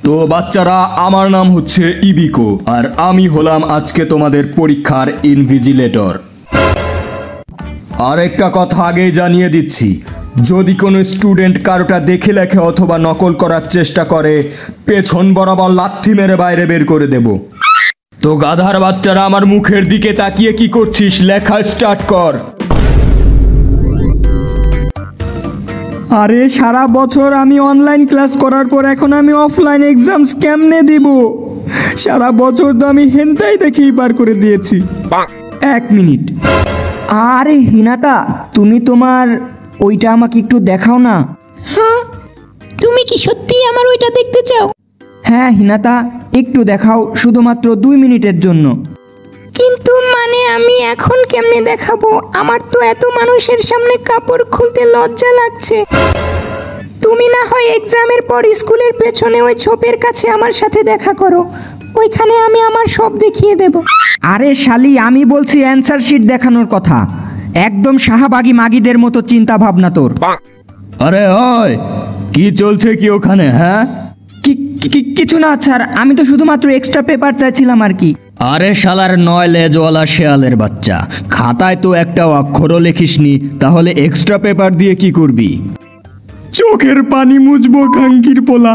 তো বাচ্চারা, আমার নাম হচ্ছে ইবিকো আর আমি হলাম আজকে তোমাদের পরীক্ষার ইনভিজিলেটর। আর একটা কথা আগেই জানিয়ে দিচ্ছি, যদি কোনো স্টুডেন্ট কারোটা দেখে লেখে অথবা নকল করার চেষ্টা করে, পেছন বরাবর লাথি মেরে বাইরে বের করে দেব। তো গাধার বাচ্চারা, আমার মুখের দিকে তাকিয়ে কি করছিস? লেখা স্টার্ট কর। আরে সারা বছর আমি অনলাইন ক্লাস করার পর এখন আমি অফলাইন এক্সামস কেমনে দিব? সারা বছর তো আমি হেনটাই দেখেই পার করে দিয়েছি। 1 মিনিট। আরে হিনাতা, তুমি তোমার ওইটা আমাকে একটু দেখাও না। হ্যাঁ, তুমি কি সত্যি আমার ওইটা দেখতে চাও? হ্যাঁ হিনাতা, একটু দেখাও, শুধুমাত্র 2 মিনিটের জন্য। কিন্তু মানে আমি এখন কেমনে দেখাবো? আমার তো এত মানুষের সামনে কাপড় খুলতে লজ্জা লাগছে। তুমি না হয় এক্সামের পর স্কুলের পেছনে ওই ছোপের কাছে আমার সাথে দেখা করো, ওইখানে আমি আমার সব দেখিয়ে দেব। আরে শালি, আমি বলছি অ্যান্সার শিট দেখানোর কথা। একদম শাহবাগী মাগিদের মতো চিন্তা ভাবনা তোর। আরে ওই, কি চলছে কি ওখানে? হ্যাঁ, কিছু না স্যার, আমি তো শুধুমাত্র এক্সট্রা পেপার চাইছিলাম আর কি। আরে শালার 9 লেজওয়ালা শেয়ালের বাচ্চা, খাতায় তো একটা অক্ষরও লেখিসনি, তাহলে এক্সট্রা পেপার দিয়ে কি করবি? চোখের পানি মুছবো কাঙ্কির পোলা।